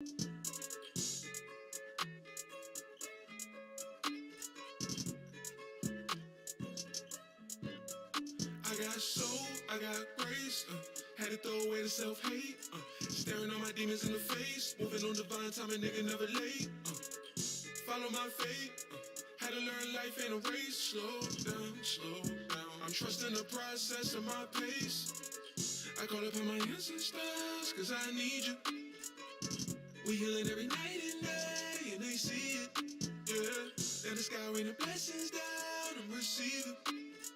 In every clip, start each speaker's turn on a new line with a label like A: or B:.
A: I got soul, I got grace, had to throw away the self-hate, staring all my demons in the face, moving on divine time, a nigga never late, follow my fate, had to learn life ain't a race, slow down, I'm trusting the process of my pace, I call upon my ancestors, cause I need you, we healing every night and day, and they see it, yeah, and the sky rain the blessings down, I'm receiving,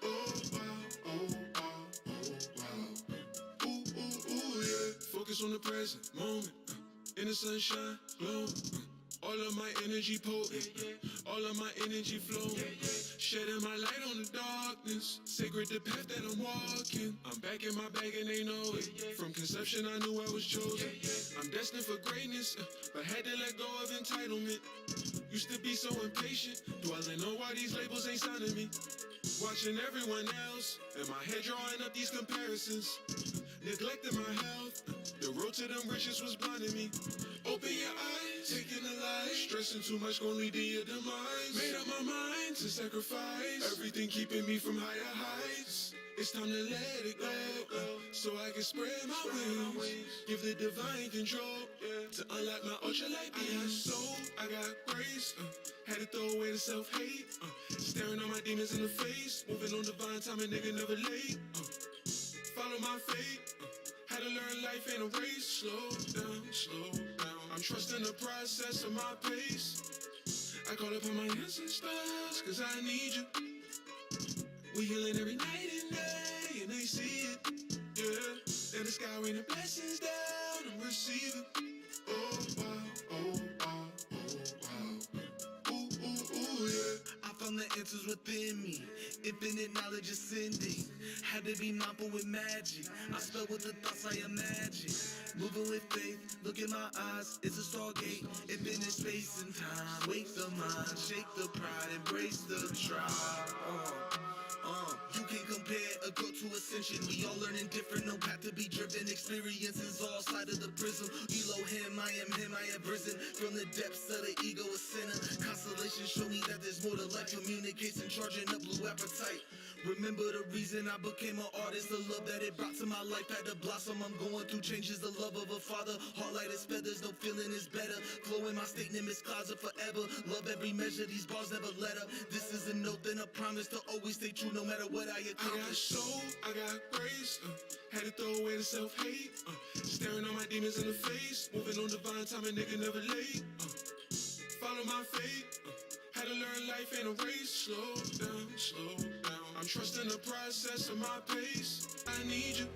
A: oh wow, oh wow, oh wow, ooh, ooh, ooh, yeah, focus on the present moment, in the sunshine, glowing, all of my energy potent, all of my energy flowing, shedding my light on the darkness, sacred the path that I'm walking, I'm back in my bag and they know it, from conception I knew I was chosen, I'm destined for greatness, but had to let go of entitlement, used to be so impatient, dwelling on why these labels ain't signing me, watching everyone else, and my head drawing up these comparisons, neglecting my health, the road to them riches was blinding me, open your eyes, taking a life, stressing too much gon' lead to your demise, made up my mind to sacrifice, everything keeping me from higher heights, it's time to let it go, so I can spread my wings, give the divine control, to unlock my ultralight beams. I got soul, I got grace, had to throw away the self-hate, staring all my demons in the face, moving on divine time, a nigga never late, follow my fate, had to learn life ain't a race, slow down, I'm trusting the process of my pace, I call upon my ancestors, cause I need you, we healing every night and day, and they see it, yeah, and the sky rain the blessings down, I'm receiving, oh wow, oh wow, oh wow, ooh, ooh, ooh, yeah.
B: I found the answers within me, infinite knowledge ascending, had to be mindful with magic, I spell with the thoughts I imagine, moving with faith, look in my eyes, it's a stargate, infinite space and time, wake the mind, shake the pride, embrace the tribe, you can't compare a girl to ascension. We all learning different, no path to be driven. Experiences all side of the prism. Elohim, I am him, I have risen from the depths of the ego, a sinner. Constellations show me that there's more to life. Communication, charging up blue appetite. Remember the reason I became an artist, the love that it brought to my life had to blossom. I'm going through changes, the love of a father. Heart light as feathers, no feeling is better. Flow in my statement, Miss Closet forever. Love every measure, these bars never let up. This is a note, then a promise to always stay true no matter what I accomplish.
A: I got soul, I got grace, had to throw away the self-hate, staring all my demons in the face, moving on divine time, a nigga never late, follow my fate, had to learn life ain't a race, slow down, I'm trusting the process of my pace, I need you,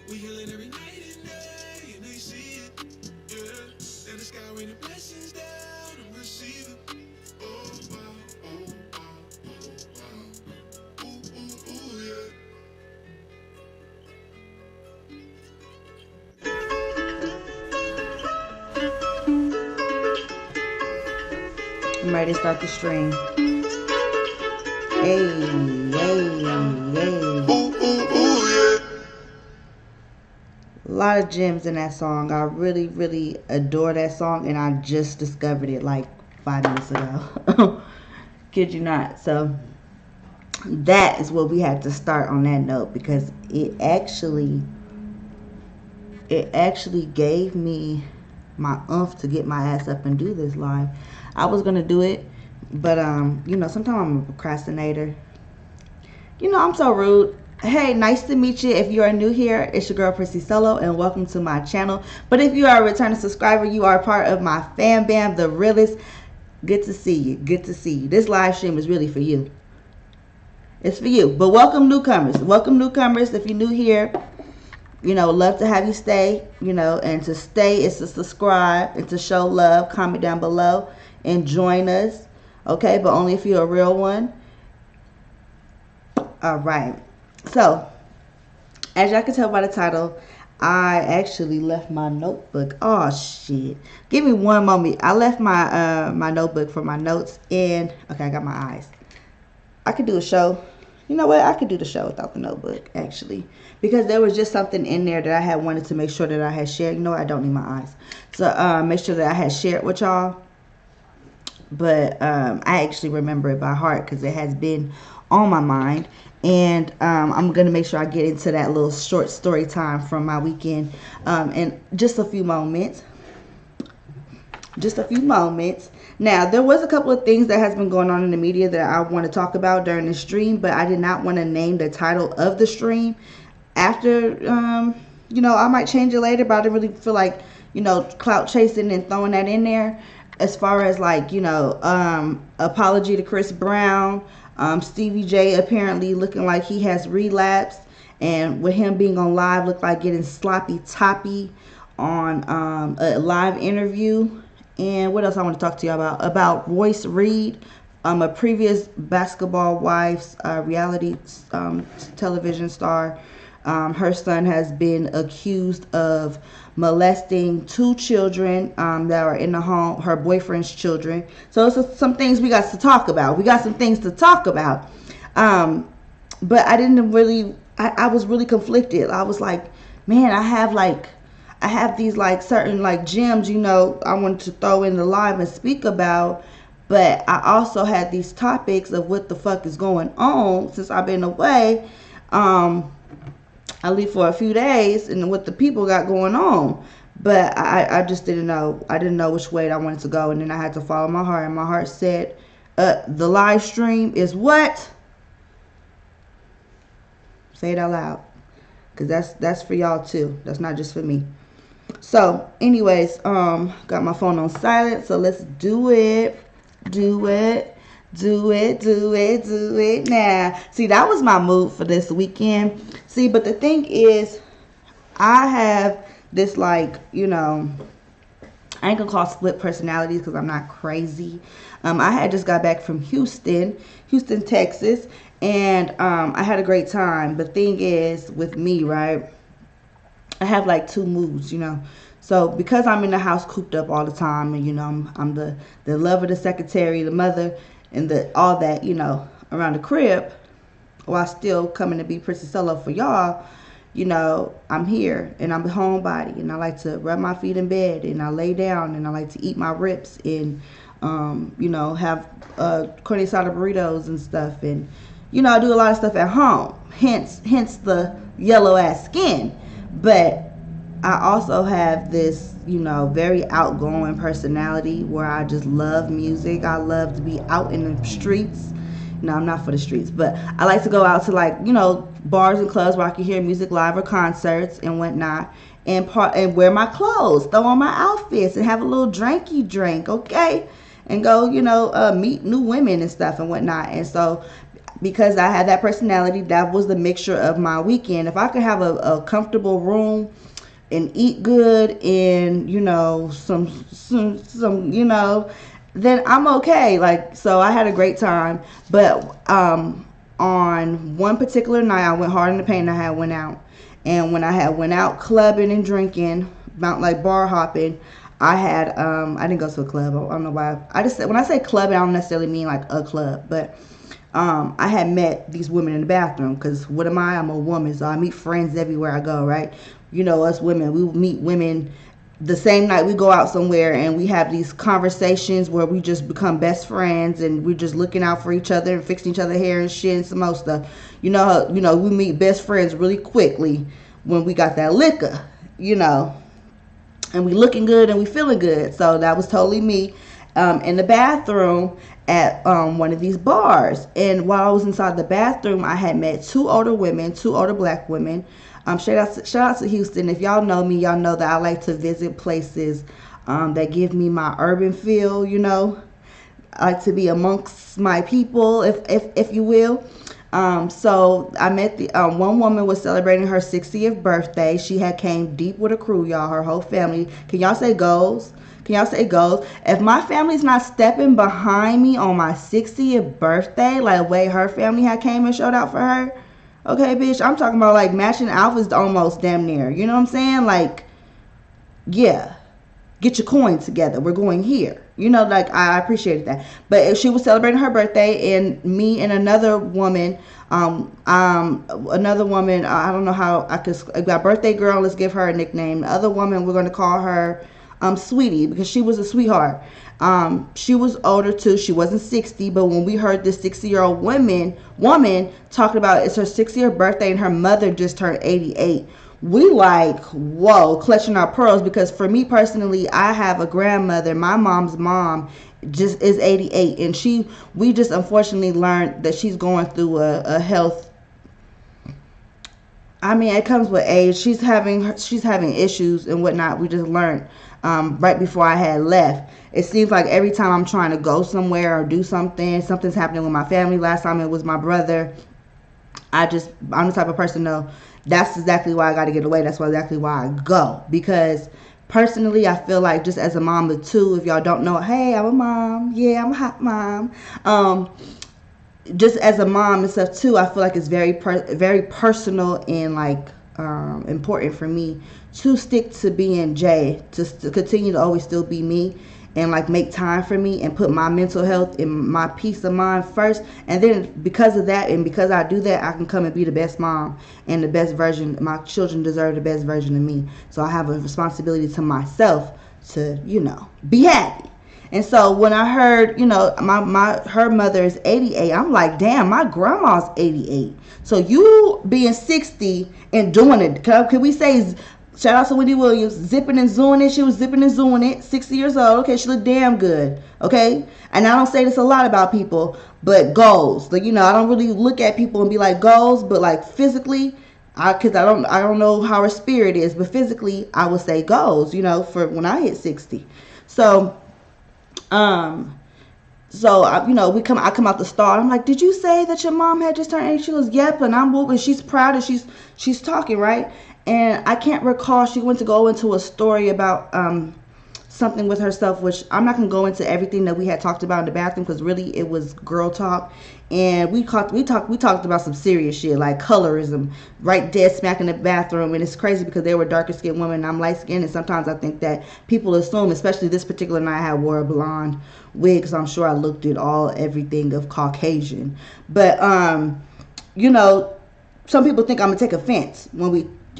A: we healing every night and day, and they see it, yeah, and the sky rain the blessings down, I'm receiving, oh wow, oh wow, oh wow, ooh, ooh, ooh, yeah.
C: I'm ready to start the stream. Hey, hey, hey. A lot of gems in that song. I really, really adore that song, and I just discovered it like 5 minutes ago. Kid you not. So that is what we had to start on that note, because it actually gave me my oomph to get my ass up and do this live. I was gonna do it, but you know, sometimes I'm a procrastinator. You know, I'm so rude. Hey, nice to meet you. If you are new here, it's your girl Prissy Solo, and welcome to my channel. But if you are a returning subscriber, you are part of my fam bam, the realest. Good to see you. Good to see you. This live stream is really for you. It's for you. But welcome newcomers. Welcome newcomers. If you're new here, you know, love to have you stay, you know, and to stay is to subscribe and to show love. Comment down below and join us, okay? But only if you're a real one. All right. So, as y'all can tell by the title, I actually left my notebook. Oh, shit. Give me one moment. I left my my notebook for my notes. And, okay, I got my eyes. I could do a show You know what? I could do the show without the notebook, actually. Because there was just something in there that I had wanted to make sure that I had shared. You know what? I don't need my eyes. So make sure that I had shared with y'all. But I actually remember it by heart because it has been on my mind. And I'm going to make sure I get into that little short story time from my weekend in just a few moments. Now, there was a couple of things that has been going on in the media that I want to talk about during the stream, but I did not want to name the title of the stream. After, I might change it later, but I didn't really feel like, clout chasing and throwing that in there. As far as apology to Chris Brown, Stevie J apparently looking like he has relapsed, and with him being on live, looked like getting sloppy toppy on a live interview. And what else I want to talk to you about Royce Reed, a previous Basketball Wives reality television star. Her son has been accused of molesting 2 children that are in the home, her boyfriend's children. So it's some things we got to talk about. But I didn't really, I was really conflicted. I was like, man, I have these certain gems, I wanted to throw in the live and speak about. But I also had these topics of what the fuck is going on since I've been away. I leave for a few days and what the people got going on. But I just didn't know. I didn't know which way I wanted to go. And then I had to follow my heart. And my heart said, the live stream is what? Say it out loud. Because that's for y'all too. That's not just for me. So, anyways, got my phone on silent. So let's do it. Do it now. See, that was my mood for this weekend. See, but the thing is, I have this I ain't gonna call split personalities because I'm not crazy. I had just got back from Houston, Texas, and I had a great time. The thing is, with me, right, I have 2 moods, So because I'm in the house cooped up all the time, and I'm the lover, the secretary, the mother, and all that, around the crib, while still coming to be Prissy solo for y'all, I'm here and I'm a homebody, and I like to rub my feet in bed, and I lay down, and I like to eat my ribs, and have carne asada burritos and stuff, and I do a lot of stuff at home. Hence the yellow ass skin. But I also have this, very outgoing personality where I just love music. I love to be out in the streets. No, I'm not for the streets, but I like to go out to bars and clubs where I can hear music live or concerts and whatnot, and wear my clothes, throw on my outfits, and have a little drinky drink, okay, and go, meet new women and stuff and whatnot. And so, because I had that personality, that was the mixture of my weekend. If I could have a comfortable room and eat good and some then I'm okay. So I had a great time. But on one particular night, I went hard in the paint. I had went out, and when I had went out clubbing and drinking, about bar hopping, I had I didn't go to a club. I don't know why. I just, when I say clubbing, I don't necessarily mean a club, but I had met these women in the bathroom, because what am I? I'm a woman, so I meet friends everywhere I go, right? Us women, we meet women the same night we go out somewhere, and we have these conversations where we just become best friends, and we're just looking out for each other and fixing each other hair and shit and some more stuff. We meet best friends really quickly when we got that liquor, and we looking good and we feeling good. So that was totally me in the bathroom at one of these bars. And while I was inside the bathroom, I had met 2 older women, 2 older black women. Shout out to Houston. If y'all know me, y'all know that I like to visit places that give me my urban feel, I like to be amongst my people, if you will. So I met the one woman was celebrating her 60th birthday. She had came deep with a crew, y'all, her whole family. Can y'all say goals? If my family's not stepping behind me on my 60th birthday, like the way her family had came and showed out for her, okay, bitch, I'm talking about matching outfits almost damn near. You know what I'm saying? Yeah. get your coins together. We're going here. You know, like I appreciated that. But she was celebrating her birthday, and me and another woman, I don't know how I could, got birthday girl, let's give her a nickname. The other woman, we're going to call her Sweetie, because she was a sweetheart. She was older too. She wasn't 60, but when we heard this 60-year-old woman talking about it's her 60th birthday and her mother just turned 88, we like, whoa, clutching our pearls, because for me personally, I have a grandmother. My mom's mom just is 88, and we just unfortunately learned that she's going through a health, I mean, it comes with age. She's having issues and whatnot. We just learned right before I had left. It seems like every time I'm trying to go somewhere or do something's happening with my family. Last time it was my brother. I'm the type of person, though, that's exactly why I got to get away. That's exactly why I go. Because personally, I feel like, just as a mom of two, if y'all don't know, hey, I'm a mom. Yeah, I'm a hot mom. Just as a mom and stuff too, I feel like it's very personal and like important for me to stick to being Jay, to continue to always still be me, and like make time for me and put my mental health and my peace of mind first. And then because of that, and because I do that, I can come and be the best mom and the best version. My children deserve the best version of me. So I have a responsibility to myself to, be happy. And so when I heard, her mother is 88, I'm like, damn, my grandma's 88. So you being 60 and doing it, can we say, shout out to Wendy Williams, zipping and zooing it. She was zipping and zooing it, 60 years old. Okay, she looked damn good. Okay, and I don't say this a lot about people, but goals. Like, I don't really look at people and be like goals, but like physically, because I don't know how her spirit is, but physically, I would say goals. For when I hit 60. So. I come out the stall. I'm like, did you say that your mom had just turned 80? She goes, yep, and I'm moving. She's proud and she's talking, right? And I can't recall. She went to go into a story about something with herself, which I'm not gonna go into everything that we had talked about in the bathroom, because really it was girl talk, and we talked about some serious shit like colorism, right dead smack in the bathroom. And it's crazy because they were darker skinned women and I'm light skinned, and sometimes I think that people assume, especially this particular night, I wore a blonde wig, so I'm sure I looked at everything of Caucasian. But some people think I'm gonna take offense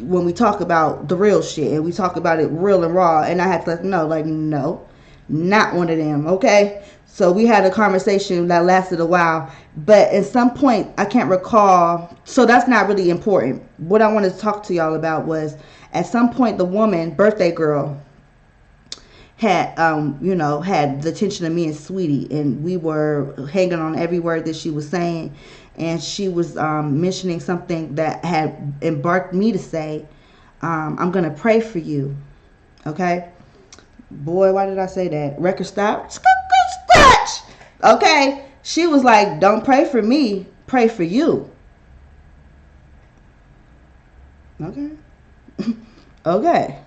C: when we talk about the real shit and we talk about it real and raw, and I had to let them know, like, no, not one of them. Okay, so we had a conversation that lasted a while, but at some point I can't recall, so that's not really important. What I wanted to talk to y'all about was, at some point, the woman, birthday girl, had had the attention of me and Sweetie, and we were hanging on every word that she was saying. And she was mentioning something that had embarked me to say, I'm going to pray for you. Okay? Boy, why did I say that? Record stop. Scratch! Okay? She was like, don't pray for me. Pray for you. Okay? Okay.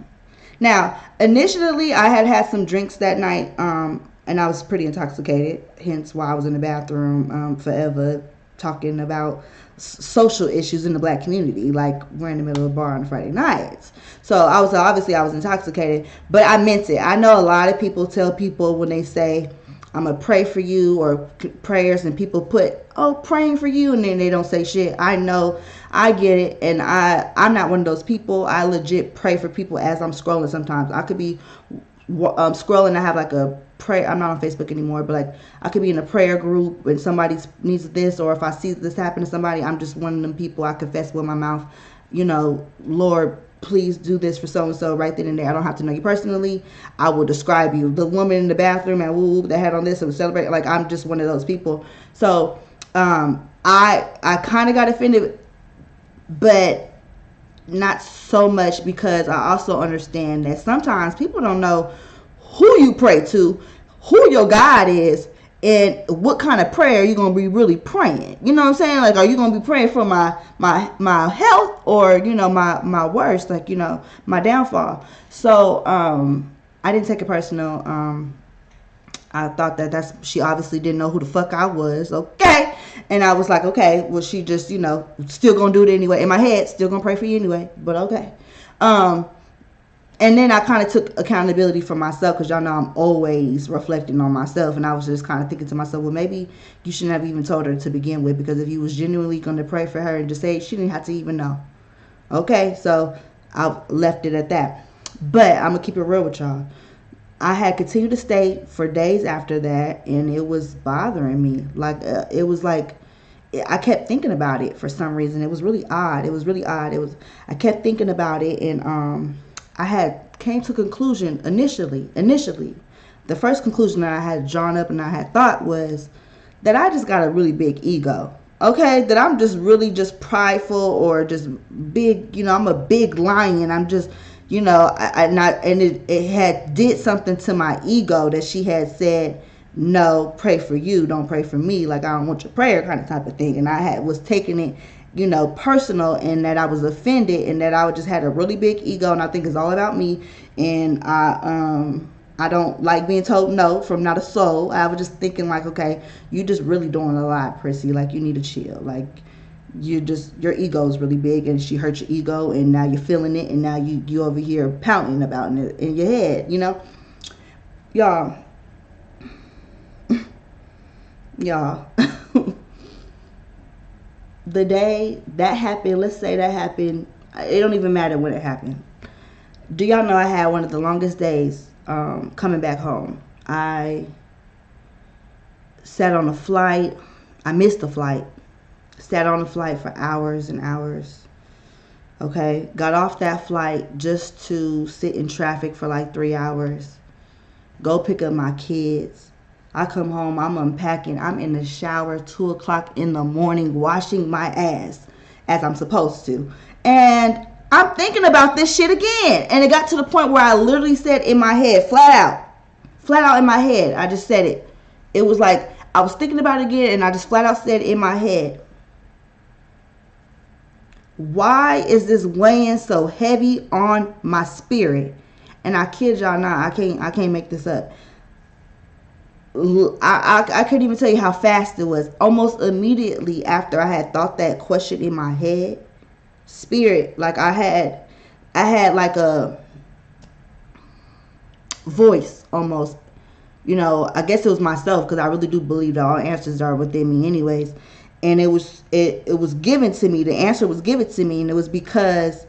C: Now, initially, I had some drinks that night, and I was pretty intoxicated. Hence why I was in the bathroom forever, talking about social issues in the black community, like we're in the middle of a bar on Friday nights. So I was intoxicated, but I meant it. I know a lot of people tell people when they say, I'm gonna pray for you, or prayers, and people put, praying for you, and then they don't say shit. I know, I get it, and I'm not one of those people. I legit pray for people as I'm scrolling. Sometimes I could be scrolling, I have like a prayer, I'm not on Facebook anymore, but like I could be in a prayer group and somebody needs this, or if I see this happen to somebody, I'm just one of them people. I confess with my mouth, Lord, please do this for so and so, right then and there. I don't have to know you personally. I will describe you. The woman in the bathroom and woo that had on this and was celebrating, like I'm just one of those people. So I kind of got offended, but not so much, because I also understand that sometimes people don't know who you pray to, who your God is, and what kind of prayer you're going to be really praying. You know what I'm saying? Like, are you going to be praying for my health, or, my worst, like, my downfall? So, I didn't take it personal. I thought that she obviously didn't know who the fuck I was. Okay. And I was like, okay, well, she just, still going to do it anyway. In my head, still going to pray for you anyway. But okay. And then I kind of took accountability for myself, because y'all know I'm always reflecting on myself. And I was just kind of thinking to myself, well, maybe you shouldn't have even told her to begin with, because if you was genuinely going to pray for her and just say, she didn't have to even know. Okay, so I left it at that. But I'm going to keep it real with y'all. I had continued to stay for days after that, and it was bothering me. Like, it was like, I kept thinking about it for some reason. It was really odd. I kept thinking about it, and I had came to a conclusion initially. The first conclusion that I had drawn up and I had thought was that I just got a really big ego. Okay, that I'm just really just prideful, or just big, I'm a big lion. I'm just, it had did something to my ego, that she had said, no, pray for you, don't pray for me, like I don't want your prayer, kind of type of thing. And I was taking it, personal, and that I was offended, and that I just had a really big ego, and I think it's all about me. And I don't like being told no from not a soul. I was just thinking like, okay, you just really doing a lot, Prissy. Like, you need to chill. Like, your ego is really big, and she hurt your ego, and now you're feeling it, and now you over here pouting about it in your head, y'all. Y'all. The day that happened, let's say that happened, it don't even matter when it happened. Do y'all know I had one of the longest days coming back home? I sat on a flight. I missed the flight. Sat on the flight for hours and hours. Okay, got off that flight just to sit in traffic for like 3 hours. Go pick up my kids. I come home, I'm unpacking, I'm in the shower 2 o'clock in the morning, washing my ass as I'm supposed to. And I'm thinking about this shit again. And it got to the point where I literally said in my head, flat out in my head, I just said it. It was like I was thinking about it again, and I just flat out said in my head, why is this weighing so heavy on my spirit? And I kid y'all not, I can't make this up. I couldn't even tell you how fast it was. Almost immediately after I had thought that question in my head, spirit, like I had like a voice almost. I guess it was myself, because I really do believe that all answers are within me anyways. And it was given to me. The answer was given to me, and it was because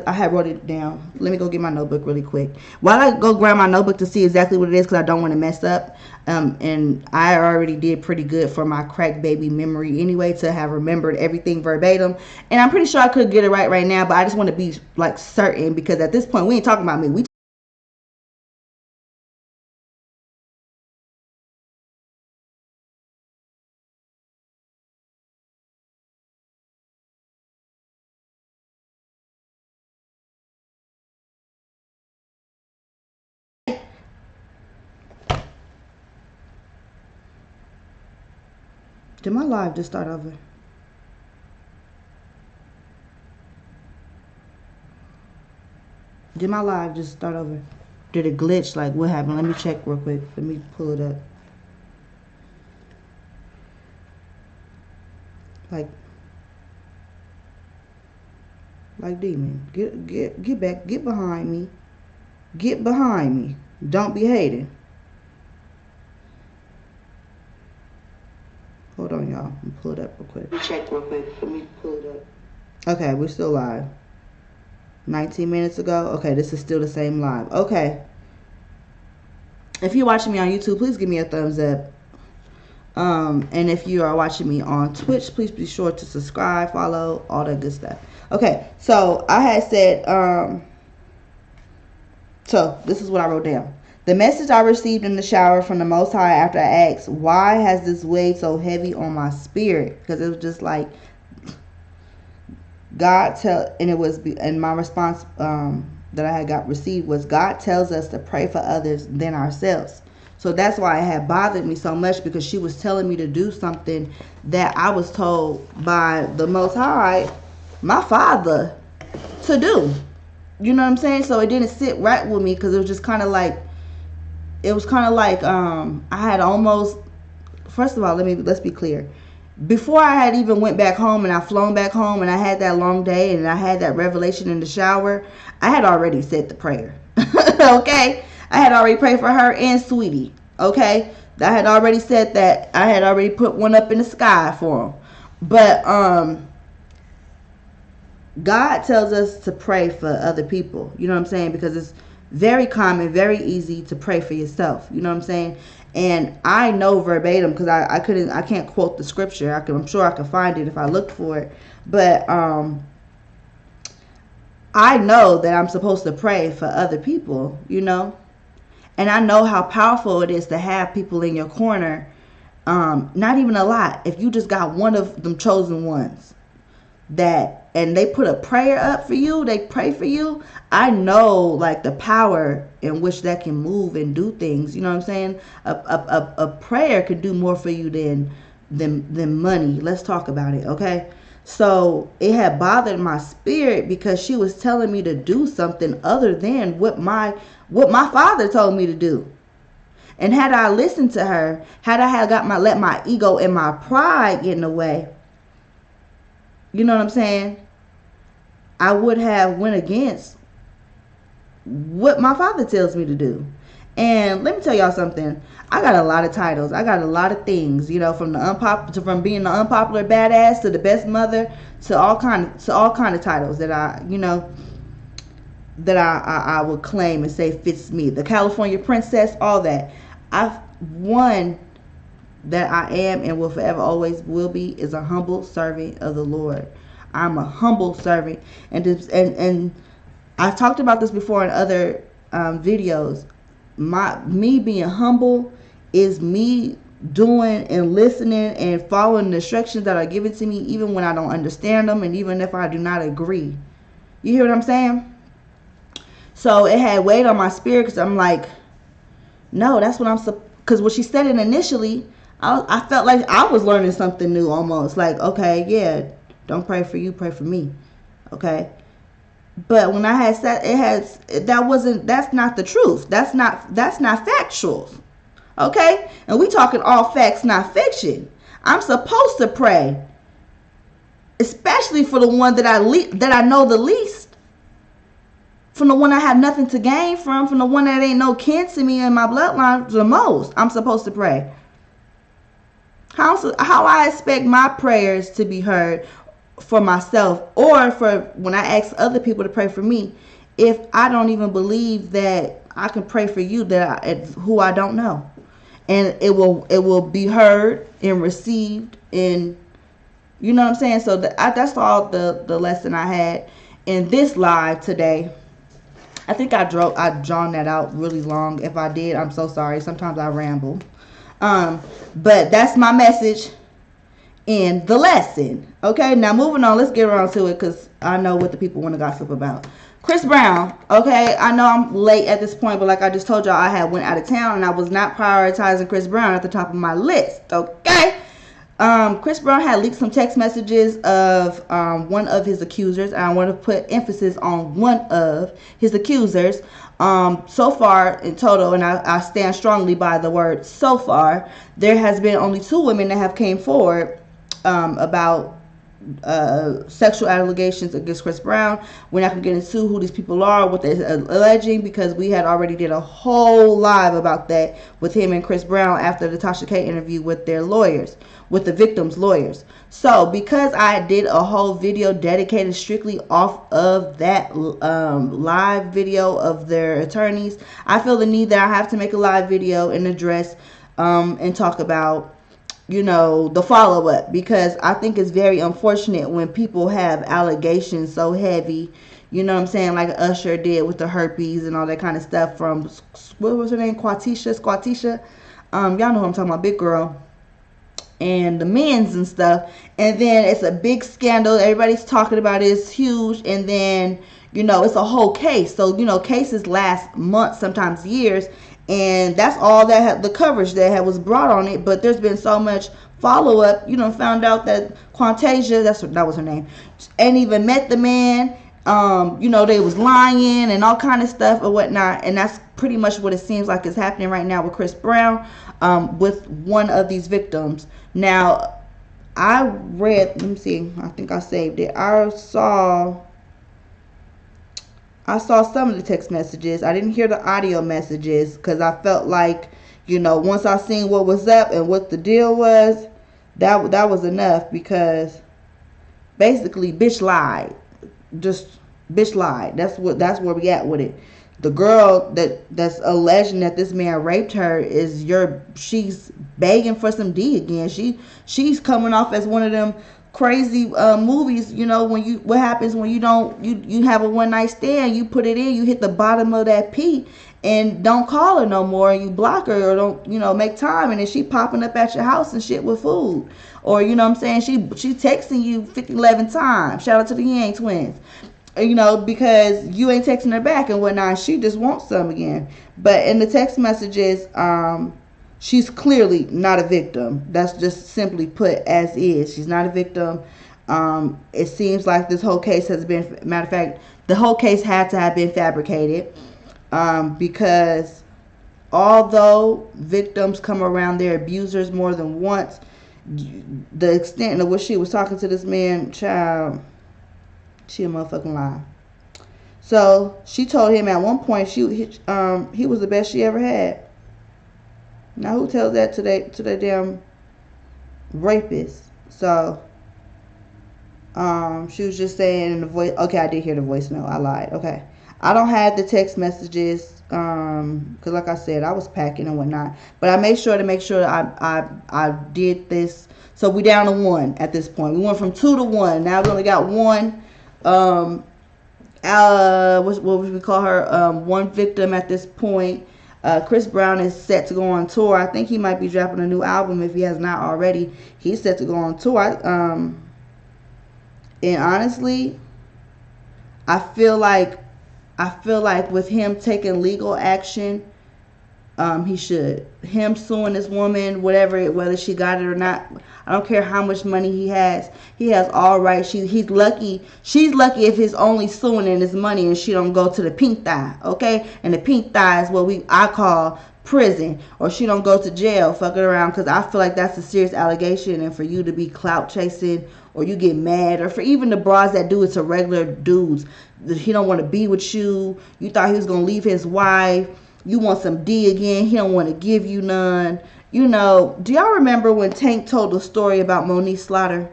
C: I had wrote it down. Let me go get my notebook really quick. While I go grab my notebook to see exactly what it is, because I don't want to mess up. And I already did pretty good for my crack baby memory anyway, to have remembered everything verbatim. And I'm pretty sure I could get it right now, but I just want to be like certain, because at this point we ain't talking about me. Did my live just start over? Did my live just start over? Did it glitch? Like, what happened? Let me check real quick. Let me pull it up. Like demon. Get back. Get behind me. Get behind me. Don't be hating. Hold on, y'all. Let me pull it up real quick.
D: Check real quick. Let me pull it up.
C: Okay, we're still live. 19 minutes ago. Okay, this is still the same live. Okay. If you're watching me on YouTube, please give me a thumbs up. And if you are watching me on Twitch, please be sure to subscribe, follow, all that good stuff. Okay, so I had said, so this is what I wrote down. The message I received in the shower from the Most High after I asked, why has this weighed so heavy on my spirit? Because it was just like, and my response that I had received was, God tells us to pray for others than ourselves. So that's why it had bothered me so much, because she was telling me to do something that I was told by the Most High, my Father, to do. You know what I'm saying? So it didn't sit right with me, because it was just kind of like, I had almost, first of all, let's be clear. before I had even went back home and I flown back home and I had that long day and I had that revelation in the shower, I had already said the prayer. Okay? I had already prayed for her and Sweetie. Okay? I had already said that. I had already put one up in the sky for them. But God tells us to pray for other people. You know what I'm saying? Because it's very common, very easy to pray for yourself. You know what I'm saying? And I know verbatim, because I can't quote the scripture. I'm sure I could find it if I looked for it. But I know that I'm supposed to pray for other people, you know. And I know how powerful it is to have people in your corner. Not even a lot. If you just got one of them chosen ones and they put a prayer up for you, they pray for you, I know like the power in which that can move and do things. You know what I'm saying? A prayer could do more for you than money. Let's talk about it, okay? So it had bothered my spirit because she was telling me to do something other than what my father told me to do. And had I listened to her, had I had let my ego and my pride get in the way, you know what I'm saying, I would have went against what my father tells me to do. And let me tell y'all something. I got a lot of titles. I got a lot of things, you know, from being the unpopular badass to the best mother to all kind of titles that I would claim and say fits me. The California princess, all that. One that I am and will forever always will be is a humble servant of the Lord. I'm a humble servant, and I've talked about this before in other videos. Me being humble is me doing and listening and following the instructions that are given to me, even when I don't understand them and even if I do not agree. You hear what I'm saying? So it had weight on my spirit because I'm like, no, that's what because when she said it initially, I felt like I was learning something new almost. Like, okay, yeah, don't pray for you, pray for me. Okay. But when I had said that's not the truth. That's not factual. Okay? And we talking all facts, not fiction. I'm supposed to pray, especially for the one that I know the least, from the one I have nothing to gain from the one that ain't no kin to me in my bloodline the most. I'm supposed to pray. How I expect my prayers to be heard for myself or for when I ask other people to pray for me if I don't even believe that I can pray for you who I don't know, and it will be heard and received, and you know what I'm saying. So that's all the lesson I had in this live today. I think I drawn that out really long. If I did, I'm so sorry. Sometimes I ramble. But that's my message in the lesson. Okay, now moving on, let's get around to it because I know what the people want to gossip about. Chris Brown. Okay, I know I'm late at this point, but like I just told y'all, I had went out of town and I was not prioritizing Chris Brown at the top of my list. Okay. Chris Brown had leaked some text messages of one of his accusers, and I want to put emphasis on one of his accusers. So far in total, and I stand strongly by the word so far, there has been only 2 women that have came forward about sexual allegations against Chris Brown. We're not going to get into who these people are, what they're alleging, because we had already did a whole live about that with him and Chris Brown after the Tasha K interview with their lawyers, with the victims' lawyers. So because I did a whole video dedicated strictly off of that live video of their attorneys, I feel the need that I have to make a live video and address and talk about, you know, the follow-up, because I think it's very unfortunate when people have allegations so heavy, you know what I'm saying, like Usher did with the herpes and all that kind of stuff from, what was her name, Squatisha, y'all know who I'm talking about, big girl, and the men's and stuff, and then it's a big scandal, everybody's talking about it, it's huge, and then, you know, it's a whole case. So, you know, cases last months, sometimes years, and that's all that the coverage that was brought on it. But there's been so much follow-up. You know, found out that Quantasia, that was her name, ain't even met the man. You know, they was lying and all kind of stuff or whatnot. And that's pretty much what it seems like is happening right now with Chris Brown, with one of these victims. Now, I read, let me see, I think I saved it. I saw some of the text messages. I didn't hear the audio messages because I felt like, once I seen what was up and what the deal was, that was enough, because basically bitch lied. Just bitch lied. That's where we at with it. The girl that's alleging that this man raped her she's begging for some D again. She's coming off as one of them crazy movies, what happens when you have a one night stand, you put it in, you hit the bottom of that P and don't call her no more, and you block her, or don't make time, and then she popping up at your house and shit with food, or what I'm saying, she texting you 11 times. Shout out to the Yang twins. Because you ain't texting her back and whatnot. She just wants some again. But in the text messages, she's clearly not a victim. That's just simply put as is. She's not a victim. It seems like this whole case has been, matter of fact, the whole case had to have been fabricated, because although victims come around their abusers more than once, the extent of what she was talking to this man, child, she a motherfucking lie. So she told him at one point he was the best she ever had. Now who tells that to that damn rapist? So she was just saying in the voice. Okay, I did hear the voicemail. I lied. Okay, I don't have the text messages because like I said, I was packing and whatnot. But I made sure I did this. So we down to 1 at this point. We went from 2 to 1. Now we only got 1. What would we call her? 1 victim at this point. Chris Brown is set to go on tour. I think he might be dropping a new album if he has not already. He's set to go on tour. And honestly, I feel like with him taking legal action, he should. Him suing this woman, whether she got it or not, I don't care how much money he has. He has all right. He's lucky. She's lucky if his only suing in his money and she don't go to the pink thigh, okay? And the pink thigh is what I call prison, or she don't go to jail fucking around, because I feel like that's a serious allegation, and for you to be clout chasing, or you get mad, or for even the bras that do it to regular dudes, he don't want to be with you. You thought he was going to leave his wife. You want some D again. He don't want to give you none. Do y'all remember when Tank told the story about Monique Slaughter?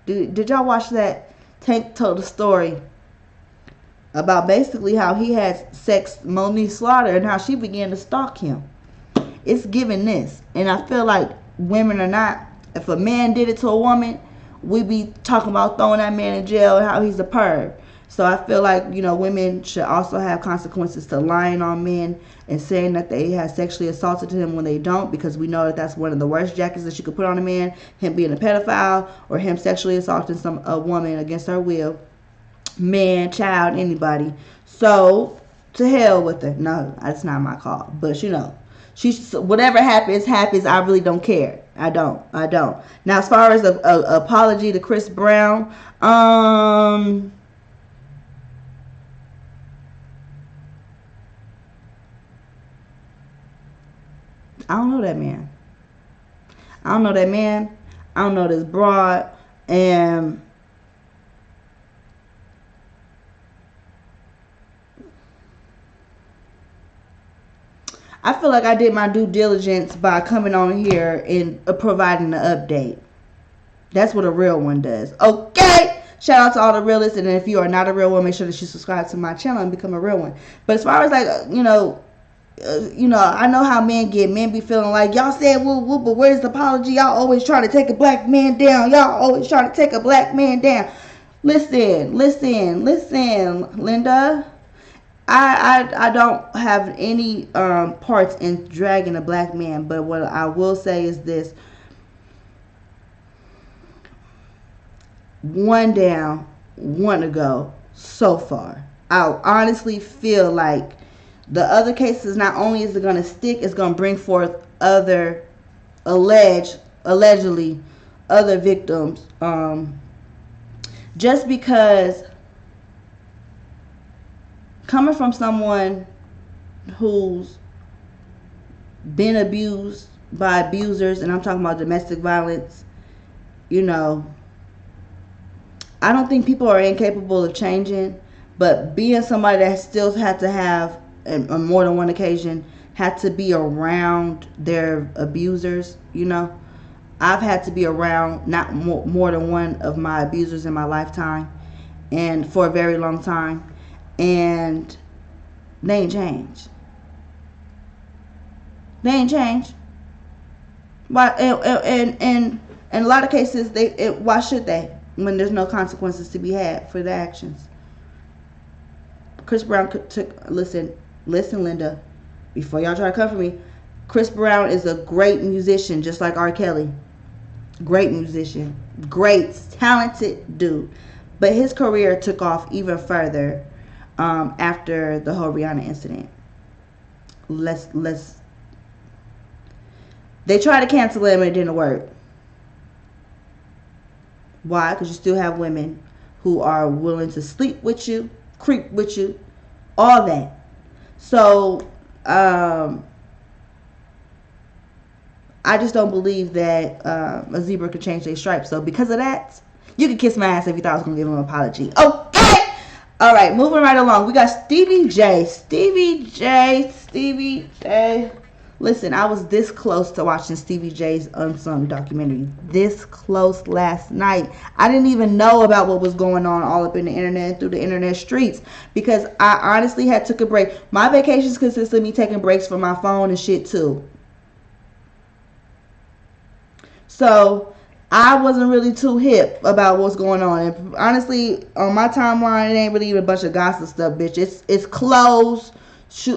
C: Did y'all watch that? Tank told the story about basically how he had sex with Monique Slaughter and how she began to stalk him. It's giving this. And I feel like women are not, if a man did it to a woman, we be talking about throwing that man in jail and how he's a perv. So I feel like, women should also have consequences to lying on men and saying that they have sexually assaulted him when they don't, because we know that that's one of the worst jackets that you could put on a man, him being a pedophile or him sexually assaulting a woman against her will, man, child, anybody. So to hell with her. No, that's not my call. But she's, whatever happens. I really don't care. I don't. Now, as far as a apology to Chris Brown, I don't know that man. I don't know this broad. And I feel like I did my due diligence by coming on here and providing an update. That's what a real one does. Okay? Shout out to all the realists. And if you are not a real one, make sure that you subscribe to my channel and become a real one. But as far as I know how men be feeling like, y'all said woo, but where's the apology? Y'all always try to take a black man down. Listen, Linda. I don't have any parts in dragging a black man, but what I will say is this: 1 down, 1 to go so far. I honestly feel like the other cases, not only is it going to stick, it's going to bring forth other allegedly other victims. Just because coming from someone who's been abused by abusers, and I'm talking about domestic violence, you know, I don't think people are incapable of changing, but being somebody that still had to have, on more than one occasion, had to be around their abusers, you know. I've had to be around not more than one of my abusers in my lifetime, and for a very long time, and they ain't changed. They ain't changed. Why? And in a lot of cases, why should they? When there's no consequences to be had for the actions. Chris Brown took listen, Linda, before y'all try to come for me. Chris Brown is a great musician, just like R. Kelly. Great musician, great talented dude, but his career took off even further after the whole Rihanna incident. They tried to cancel him and it didn't work. Why? Because you still have women who are willing to sleep with you, creep with you, all that. So I just don't believe that a zebra could change their stripes. So because of that, you can kiss my ass if you thought I was going to give him an apology. Okay! All right, moving right along. We got Stevie J. Listen, I was this close to watching Stevie J's Unsung documentary. This close last night. I didn't even know about what was going on all up in the internet and through the internet streets because I honestly had took a break. My vacations consist of me taking breaks from my phone and shit too. So I wasn't really too hip about what's going on. And honestly, on my timeline, it ain't really even a bunch of gossip stuff, bitch. It's clothes,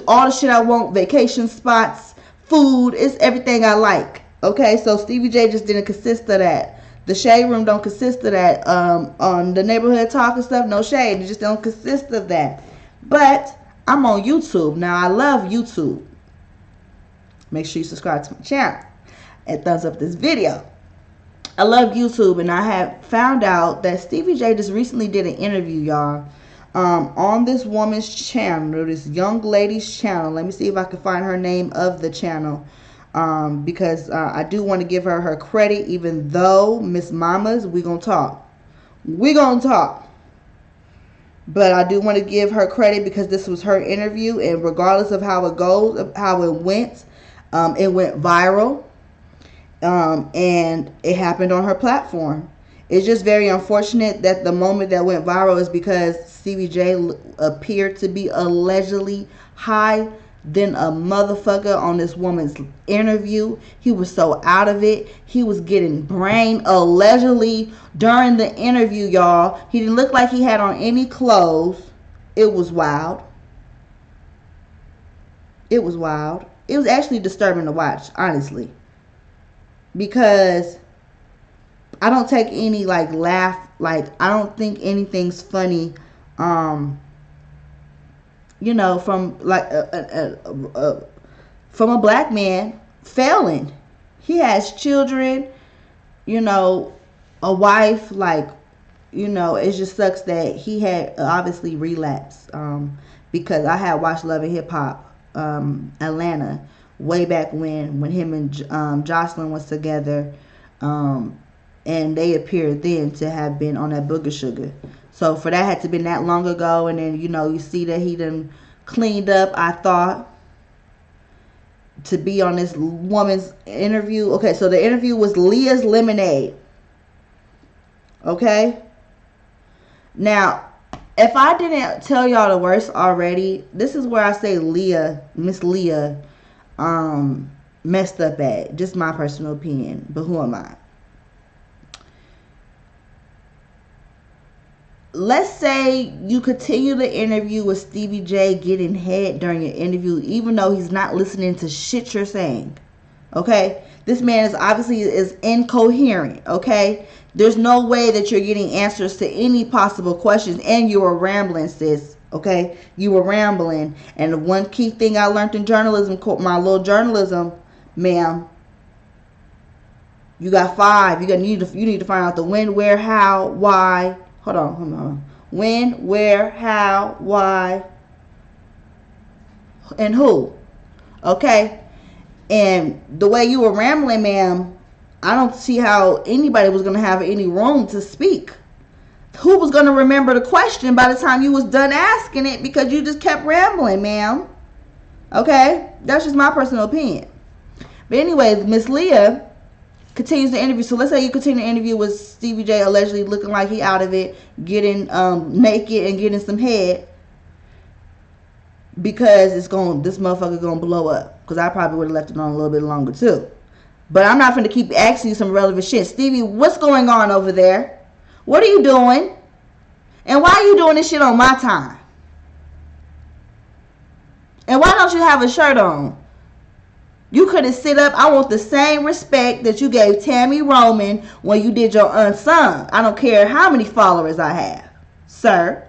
C: all the shit I want, vacation spots, food. It's everything I like. Okay, so Stevie J just didn't consist of that. The Shade Room don't consist of that. On the neighborhood talk and stuff, no shade. It just don't consist of that. But I'm on YouTube. Now, I love YouTube. Make sure you subscribe to my channel and thumbs up this video. I love YouTube, and I have found out that Stevie J just recently did an interview, y'all, on this woman's channel, this young lady's channel. Let me see if I can find her name of the channel, because I do want to give her her credit, even though Miss Mamas, we gonna talk. But I do want to give her credit because this was her interview, and regardless of how it goes, how it went viral. And it happened on her platform. It's just very unfortunate that the moment that went viral is because Stevie J appeared to be allegedly high than a motherfucker on this woman's interview. He was so out of it. He was getting brain allegedly during the interview, y'all. He didn't look like he had on any clothes. It was wild. It was actually disturbing to watch, honestly. Because I don't take any laugh, I don't think anything's funny, from from a black man failing. He has children, a wife, it just sucks that he had obviously relapsed, because I had watched Love and Hip Hop, Atlanta, way back when him and Jocelyn was together, and they appeared then to have been on that booger sugar. So for that had to been that long ago, and then you see that he done cleaned up, I thought, to be on this woman's interview. Okay, so the interview was Leah's Lemonade. Okay? Now, if I didn't tell y'all the worst already, this is where I say Miss Leah, messed up at. Just my personal opinion, but who am I? Let's say you continue the interview with Stevie J getting head during your interview, even though he's not listening to shit you're saying. Okay? This man is obviously incoherent. Okay? There's no way that you're getting answers to any possible questions, and you were rambling, sis. Okay, you were rambling, and the one key thing I learned in journalism, my little journalism, ma'am, you got 5. You need to find out the when, where, how, why. Hold on. When, where, how, why, and who. Okay, and the way you were rambling, ma'am, I don't see how anybody was going to have any room to speak. Who was going to remember the question by the time you was done asking it because you just kept rambling, ma'am? Okay? That's just my personal opinion. But anyways, Miss Leah continues the interview. So let's say you continue the interview with Stevie J allegedly looking like he out of it, getting naked and getting some head, because this motherfucker gonna blow up. Because I probably would have left it on a little bit longer too. But I'm not finna keep asking you some relevant shit. Stevie, what's going on over there? What are you doing? And why are you doing this shit on my time? And why don't you have a shirt on? You could have sit up. I want the same respect that you gave Tammy Roman when you did your unsung. I don't care how many followers I have, sir.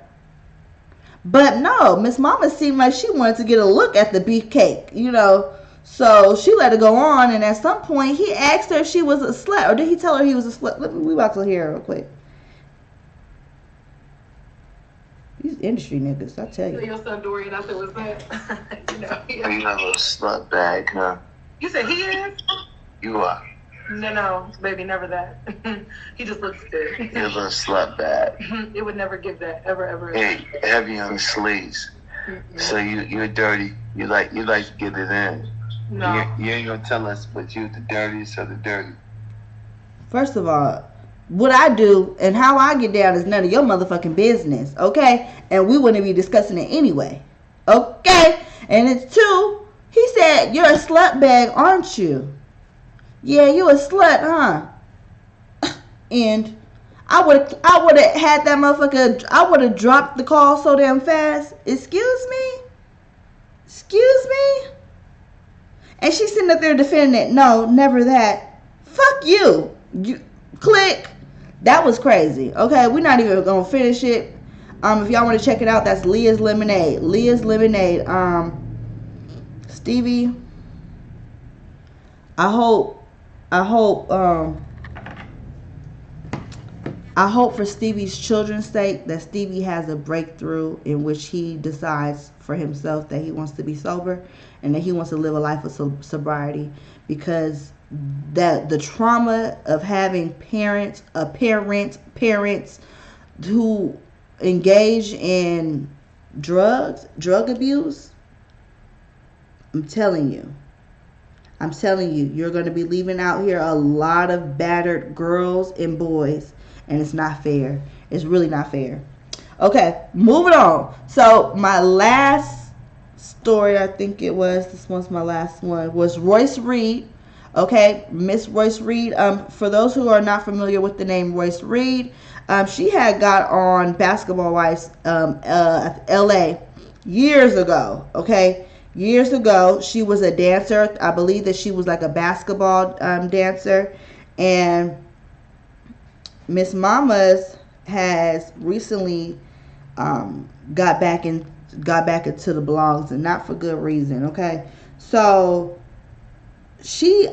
C: But no, Miss Mama seemed like she wanted to get a look at the beefcake, you know. So she let it go on, and at some point he asked her if she was a slut, or did he tell her he was a slut? We about to hear real quick. These industry niggas, I tell you.
E: Your son Dorian, I said, what's that?
F: You have a slut bag, huh?
E: You said he is?
F: You are.
E: No, baby, never that. He just looks good.
F: You're a little slut bag.
E: It would never give that, ever.
F: Hey, heavy on the sleeves. So you're dirty. You like to get it in.
E: No.
F: You ain't gonna tell us, but you the dirtiest of the dirty.
C: First of all, what I do and how I get down is none of your motherfucking business, okay? And we wouldn't be discussing it anyway, okay? And it's two, he said, you're a slut bag, aren't you? Yeah, you a slut, huh? And I would have had that motherfucker, I would have dropped the call so damn fast. Excuse me? And she's sitting up there defending it. No, never that. Fuck you. You click. That was crazy. Okay, we're not even gonna finish it. If y'all want to check it out, that's Leah's Lemonade. Stevie, I hope for Stevie's children's sake that Stevie has a breakthrough in which he decides for himself that he wants to be sober and that he wants to live a life of sobriety, because that the trauma of having parents who engage in drug abuse, I'm telling you, you're going to be leaving out here a lot of battered girls and boys, and it's not fair. It's really not fair. Okay, moving on. So my last story, I think it was, this one's my last one, was Royce Reed. Okay, Miss Royce Reed. For those who are not familiar with the name Royce Reed, she had got on Basketball Wives LA years ago. Okay, years ago, she was a dancer. I believe that she was like a basketball dancer, and Miss Mamas has recently got back into the blogs, and not for good reason. Okay, so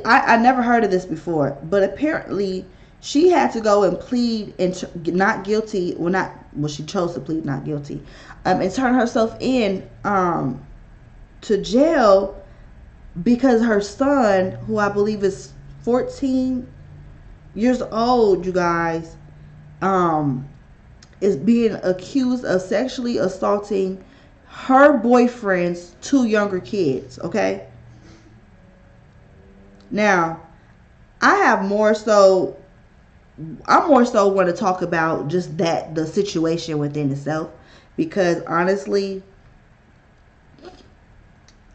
C: I never heard of this before, but apparently she had to go and plead not guilty. She chose to plead not guilty, and turn herself in to jail because her son, who I believe is 14 years old, you guys, is being accused of sexually assaulting her boyfriend's two younger kids. Okay, now I'm more so want to talk about just the situation within itself, because honestly,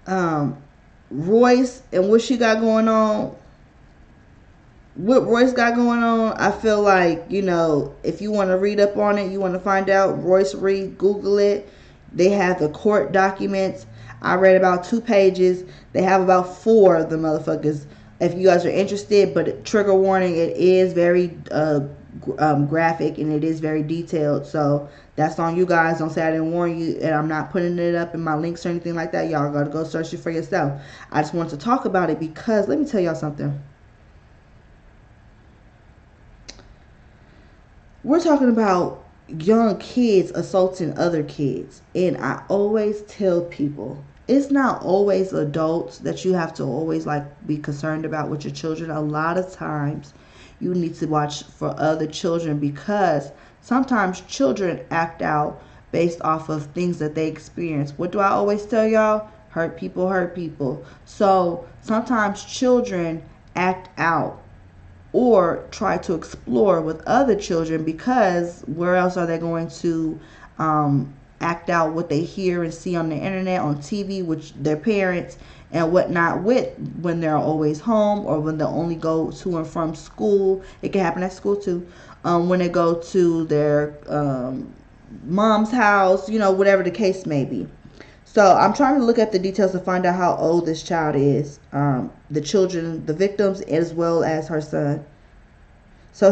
C: Royce and what Royce got going on, I feel like, if you want to read up on it, you want to find out, Royce Reed, Google it. They have the court documents. I read about 2 pages. They have about 4 of the motherfuckers, if you guys are interested. But trigger warning, it is very graphic and it is very detailed. So that's on you guys. Don't say I didn't warn you, and I'm not putting it up in my links or anything like that. Y'all gotta go search it for yourself. I just want to talk about it because let me tell y'all something. We're talking about young kids assaulting other kids, and I always tell people, it's not always adults that you have to always like be concerned about with your children. A lot of times you need to watch for other children, because sometimes children act out based off of things that they experience. What do I always tell y'all? Hurt people hurt people. So sometimes children act out or try to explore with other children, because where else are they going to act out what they hear and see on the internet, on TV, with their parents and whatnot, with when they're always home, or when they only go to and from school. It can happen at school too. When they go to their mom's house, whatever the case may be. So I'm trying to look at the details to find out how old this child is. The children, the victims, as well as her son. So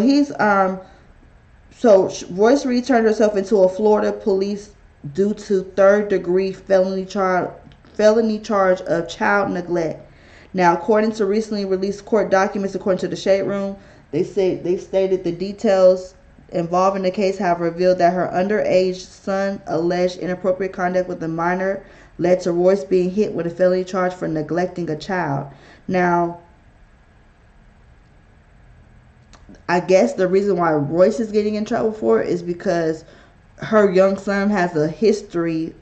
C: Royce Reed turned herself into a Florida police due to third-degree felony charge of child neglect. Now, according to recently released court documents, according to the Shade Room, they stated the details involving the case have revealed that her underage son alleged inappropriate conduct with a minor led to Royce being hit with a felony charge for neglecting a child. Now, I guess the reason why Royce is getting in trouble for it is because her young son has a history,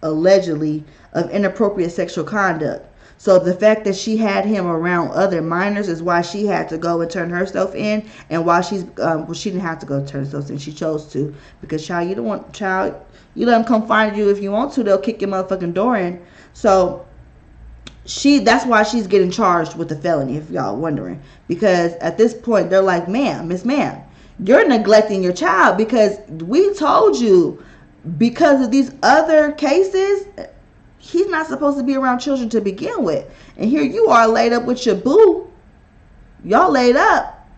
C: allegedly, of inappropriate sexual conduct. So the fact that she had him around other minors is why she had to go and turn herself in, and why she didn't have to go turn herself in. She chose to, because you let them come find you if you want to. They'll kick your motherfucking door in. So that's why she's getting charged with the felony, if y'all wondering, because at this point they're like, Miss Ma'am, you're neglecting your child, because we told you, because of these other cases, he's not supposed to be around children to begin with. And here you are laid up with your boo. Y'all laid up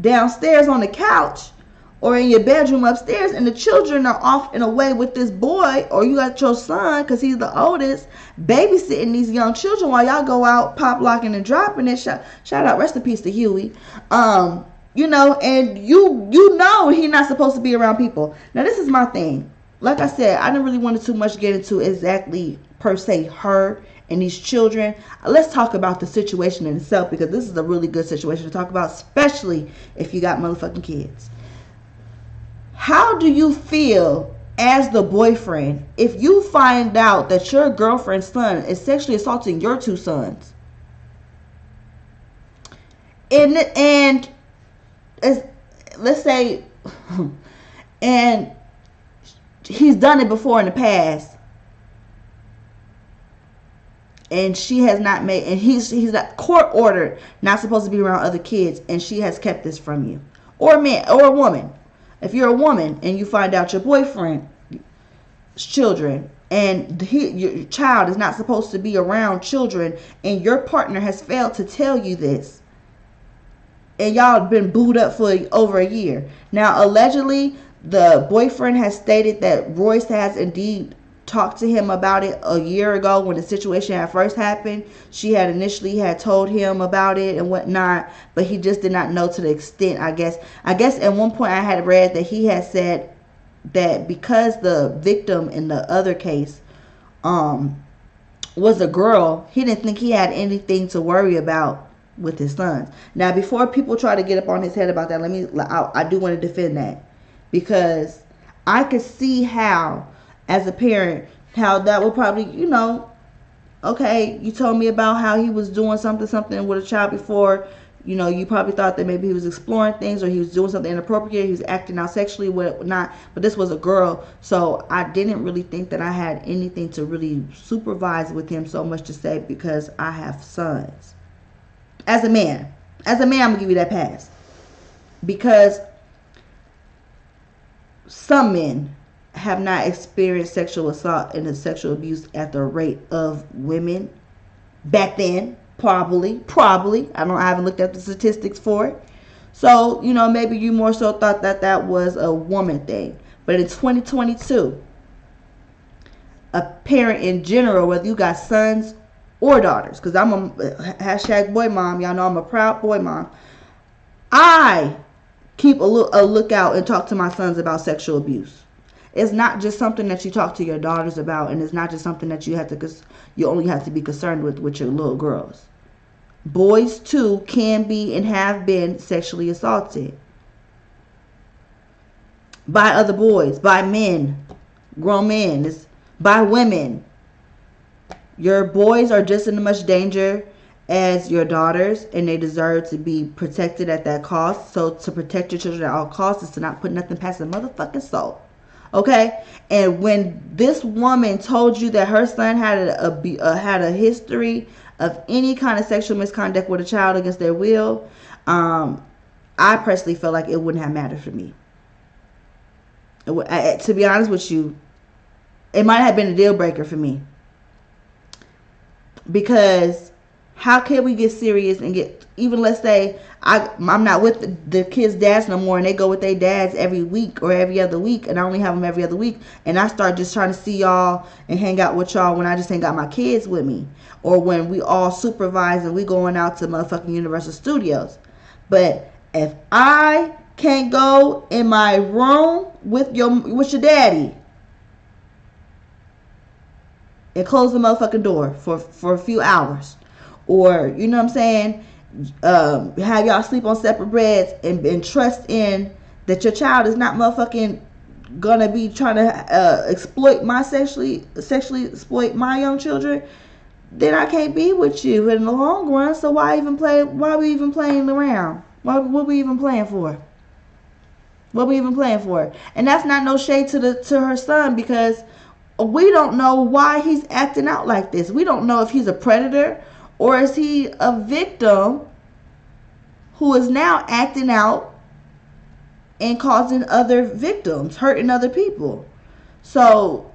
C: downstairs on the couch or in your bedroom upstairs, and the children are off and away with this boy, or you got your son, because he's the oldest, babysitting these young children while y'all go out pop locking and dropping it. Shout out, rest in peace to Huey. And you know he's not supposed to be around people. Now, this is my thing. Like I said, I didn't really want to too much get into exactly per se her and these children. Let's talk about the situation in itself, because this is a really good situation to talk about, especially if you got motherfucking kids. How do you feel as the boyfriend if you find out that your girlfriend's son is sexually assaulting your two sons? And let's say, and he's done it before in the past, and she has not made, and he's not court ordered, not supposed to be around other kids, and she has kept this from you, or a man or a woman. If you're a woman and you find out your boyfriend's children, and your child is not supposed to be around children, and your partner has failed to tell you this, and y'all have been booed up for over a year. Now, allegedly, the boyfriend has stated that Royce has indeed talked to him about it a year ago when the situation had first happened. She had initially told him about it and whatnot, but he just did not know to the extent, I guess at one point I had read that he had said that because the victim in the other case was a girl, he didn't think he had anything to worry about with his sons. Now, before people try to get up on his head about that, I do want to defend that, because I could see how, as a parent, how that would probably, okay, you told me about how he was doing something with a child before, you probably thought that maybe he was exploring things, or he was doing something inappropriate, he was acting out sexually, whatnot, but this was a girl, so I didn't really think that I had anything to really supervise with him so much to say, because I have sons. As a man, I'm gonna give you that pass, because some men have not experienced sexual assault and sexual abuse at the rate of women back then. Probably. I haven't looked at the statistics for it. So, maybe you more so thought that was a woman thing. But in 2022, a parent in general, whether you got sons or daughters, because I'm a hashtag boy mom, y'all know I'm a proud boy mom, I keep a lookout and talk to my sons about sexual abuse. It's not just something that you talk to your daughters about, and it's not just something that you only have to be concerned with your little girls. Boys too can be and have been sexually assaulted by other boys, by men, grown men, by women. Your boys are just as much danger as your daughters, and they deserve to be protected at that cost. So to protect your children at all costs is to not put nothing past the motherfucking soul. Okay? And when this woman told you that her son had a history of any kind of sexual misconduct with a child against their will, I personally felt like it wouldn't have mattered for me. To be honest with you, it might have been a deal breaker for me. Because how can we get serious and get, even let's say I'm not with the kids' dads no more, and they go with their dads every week or every other week, and I only have them every other week, and I start just trying to see y'all and hang out with y'all when I just ain't got my kids with me, or when we all supervise and we going out to motherfucking Universal Studios. But if I can't go in my room with your daddy and close the motherfucking door for a few hours, or you know what I'm saying, have y'all sleep on separate beds and trust in that your child is not motherfucking gonna be trying to sexually exploit my young children, then I can't be with you in the long run. So why we even playing around? What we even playing for? What we even playing for? And that's not no shade to her son, because we don't know why he's acting out like this. We don't know if he's a predator or is he a victim who is now acting out and causing other victims, hurting other people. So,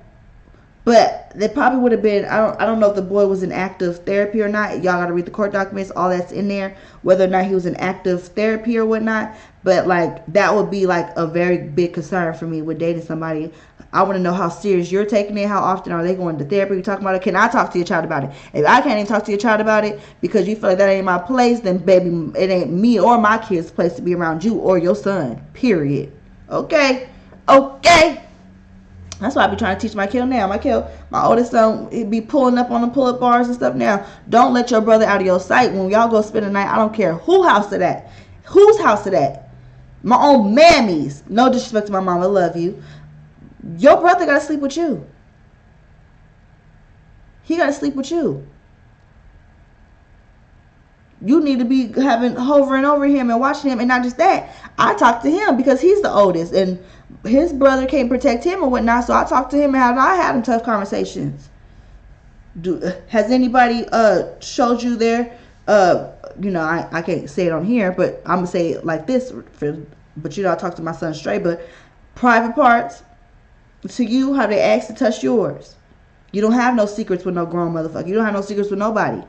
C: but they probably would have been, I don't know if the boy was in active therapy or not. Y'all got to read the court documents, all that's in there, whether or not he was in active therapy or whatnot. But like, that would be like a very big concern for me with dating somebody. I want to know how serious you're taking it. How often are they going to therapy? We talking about it. Can I talk to your child about it? If I can't even talk to your child about it because you feel like that ain't my place, then baby, it ain't me or my kid's place to be around you or your son. Period. Okay. That's why I be trying to teach my kid now. My oldest son, he be pulling up on the pull-up bars and stuff now. Don't let your brother out of your sight. When y'all go spend the night, I don't care whose house it at. Whose house it at? My own mammy's. No disrespect to my mom. I love you. Your brother got to sleep with you. He got to sleep with you. You need to be hovering over him and watching him. And not just that, I talk to him because he's the oldest. And his brother can't protect him or whatnot. So I talk to him and I had tough conversations. Has anybody showed you their, I can't say it on here, but I'm going to say it like this. But I talk to my son straight. But private parts to you, how they ask to touch yours. You don't have no secrets with no grown motherfucker. You don't have no secrets with nobody.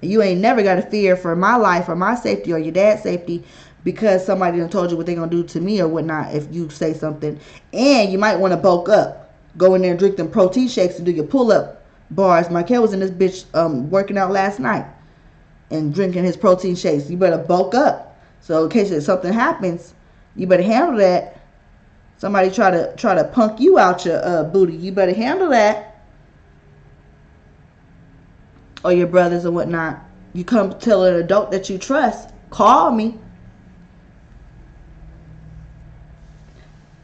C: You ain't never got to fear for my life or my safety or your dad's safety because somebody done told you what they gonna do to me or whatnot if you say something. And you might want to bulk up. Go in there and drink them protein shakes and do your pull-up bars. Michael was in this bitch working out last night and drinking his protein shakes. You better bulk up. So in case something happens, you better handle that. Somebody try to punk you out your booty. You better handle that. Or your brothers or whatnot. You come tell an adult that you trust. Call me.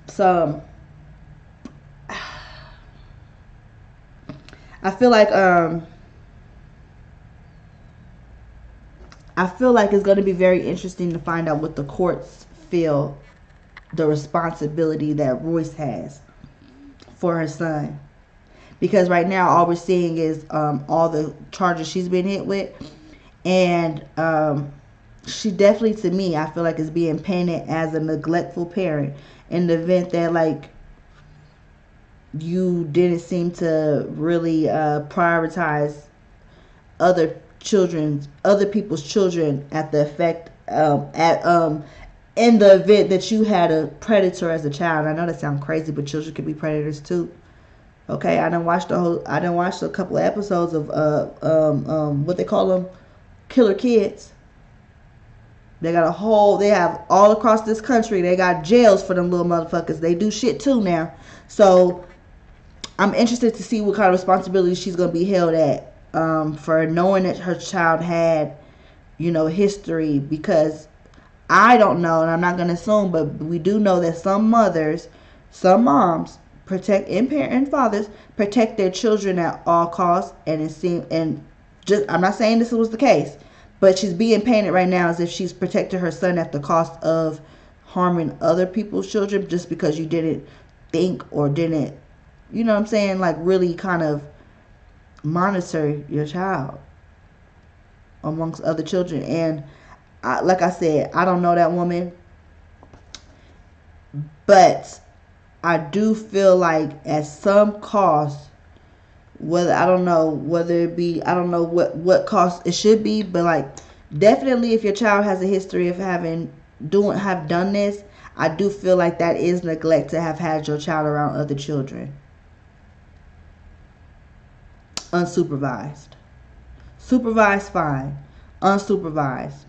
C: So I feel like it's going to be very interesting to find out what the courts feel the responsibility that Royce has for her son. Because right now all we're seeing is all the charges she's been hit with. And she definitely, to me, I feel like is being painted as a neglectful parent in the event that like you didn't seem to really prioritize other people's children at the effect in the event that you had a predator as a child. I know that sounds crazy, but children can be predators too. Okay, I done watched a couple of episodes of what they call them, killer kids. They have all across this country, they got jails for them little motherfuckers. They do shit too now. So I'm interested to see what kind of responsibility she's going to be held at for knowing that her child had, history. Because I don't know, and I'm not going to assume, but we do know that some mothers, some moms, and fathers protect their children at all costs. And I'm not saying this was the case, but she's being painted right now as if she's protected her son at the cost of harming other people's children just because you didn't think or didn't, you know what I'm saying, like really kind of monitor your child amongst other children. And like I said, I don't know that woman, but I do feel like at some cost, I don't know what cost it should be, but like definitely if your child has a history of have done this, I do feel like that is neglect to have had your child around other children. Unsupervised. Supervised, fine. Unsupervised.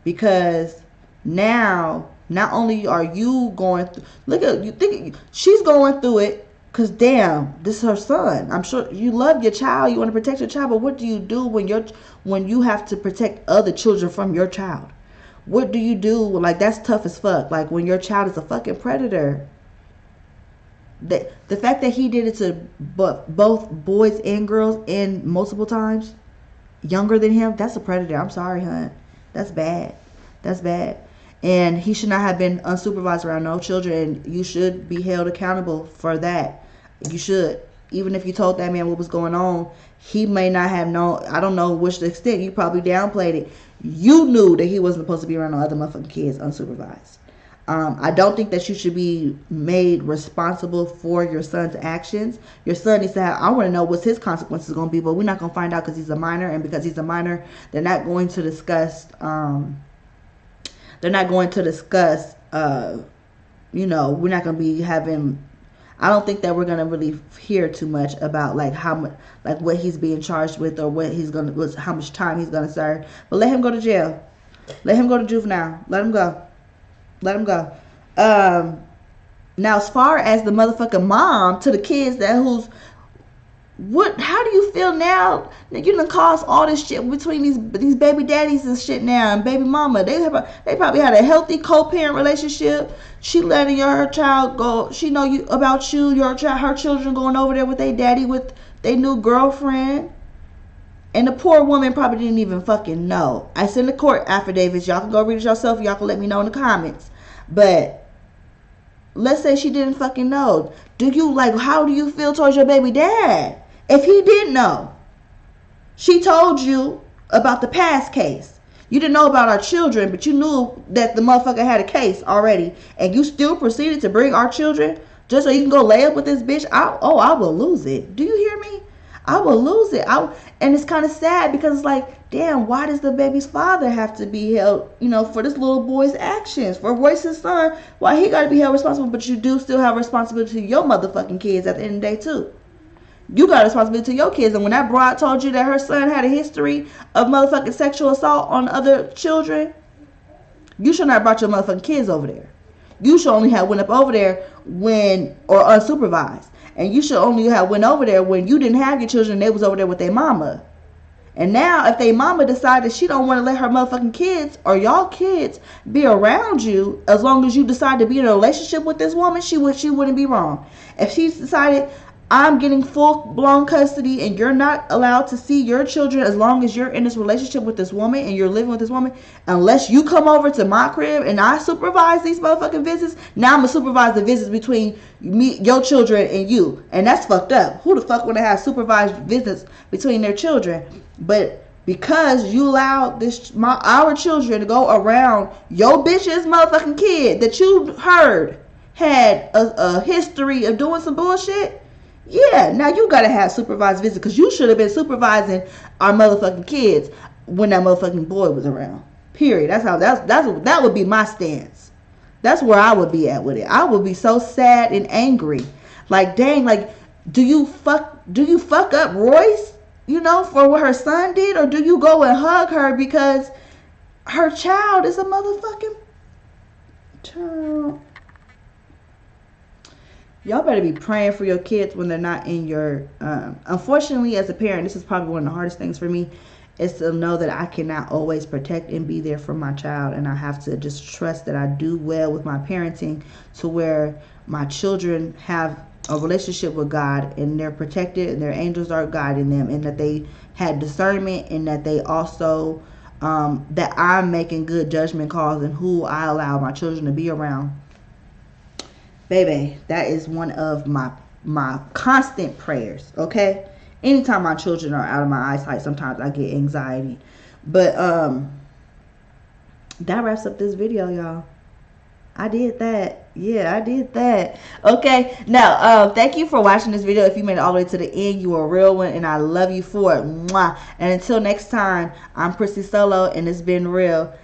C: Because now, not only are you going through, she's going through it, because damn, this is her son. I'm sure you love your child, you want to protect your child, but what do you do when you have to protect other children from your child? What do you do? Like, that's tough as fuck. Like, when your child is a fucking predator. The fact that he did it to both boys and girls and multiple times younger than him, that's a predator. I'm sorry, hon. That's bad. That's bad. And he should not have been unsupervised around no children. And you should be held accountable for that. You should. Even if you told that man what was going on, he may not have known. I don't know which extent. You probably downplayed it. You knew that he wasn't supposed to be around no other motherfucking kids unsupervised. I don't think that you should be made responsible for your son's actions. Your son needs to have, I want to know what's his consequences going to be, but we're not going to find out because he's a minor. And because he's a minor, they're not going to discuss, we're not going to be having, I don't think that we're going to really hear too much about like how much, like what he's being charged with or what he's going to, how much time he's going to serve. But let him go to jail. Let him go to juvenile. Let him go. Let him go. Now, as far as the motherfucking mom to the kids how do you feel now? You done caused all this shit between these baby daddies and shit now and baby mama. They probably had a healthy co-parent relationship. She letting her child go. She know about you, her children going over there with their daddy with their new girlfriend. And the poor woman probably didn't even fucking know. I sent the court affidavits. Y'all can go read it yourself. Y'all can let me know in the comments. But let's say she didn't fucking know. How do you feel towards your baby dad? If he didn't know. She told you about the past case. You didn't know about our children, but you knew that the motherfucker had a case already. And you still proceeded to bring our children just so you can go lay up with this bitch? I will lose it. Do you hear me? I will lose it. And it's kind of sad because it's like, damn, why does the baby's father have to be held, for this little boy's actions? For Royce's son, why he got to be held responsible? But you do still have responsibility to your motherfucking kids at the end of the day, too. You got a responsibility to your kids. And when that broad told you that her son had a history of motherfucking sexual assault on other children, you should not have brought your motherfucking kids over there. You should only have went up over there or unsupervised. And you should only have went over there when you didn't have your children and they was over there with their mama. And now if their mama decided she don't want to let her motherfucking kids or y'all kids be around you, as long as you decide to be in a relationship with this woman, she wouldn't be wrong. If she's decided, I'm getting full-blown custody and you're not allowed to see your children as long as you're in this relationship with this woman and you're living with this woman, unless you come over to my crib and I supervise these motherfucking visits, now I'm going to supervise the visits between me, your children, and you. And that's fucked up. Who the fuck want to have supervised visits between their children? But because you allowed our children to go around your bitch's motherfucking kid that you heard had a history of doing some bullshit, yeah, now you gotta have supervised visits because you should have been supervising our motherfucking kids when that motherfucking boy was around. Period. That would be my stance. That's where I would be at with it. I would be so sad and angry. Like, dang, like, do you fuck up Royce, for what her son did, or do you go and hug her because her child is a motherfucking child. Y'all better be praying for your kids when they're not in your unfortunately, as a parent, this is probably one of the hardest things for me, is to know that I cannot always protect and be there for my child, and I have to just trust that I do well with my parenting to where my children have a relationship with God and they're protected and their angels are guiding them, and that they had discernment, and that they also that I'm making good judgment calls and who I allow my children to be around. Baby, that is one of my constant prayers, okay? Anytime my children are out of my eyesight, sometimes I get anxiety. But that wraps up this video, y'all. I did that. Yeah, I did that. Okay, now thank you for watching this video. If you made it all the way to the end, you are a real one, and I love you for it. Mwah. And until next time, I'm Prissy Solo, and it's been real.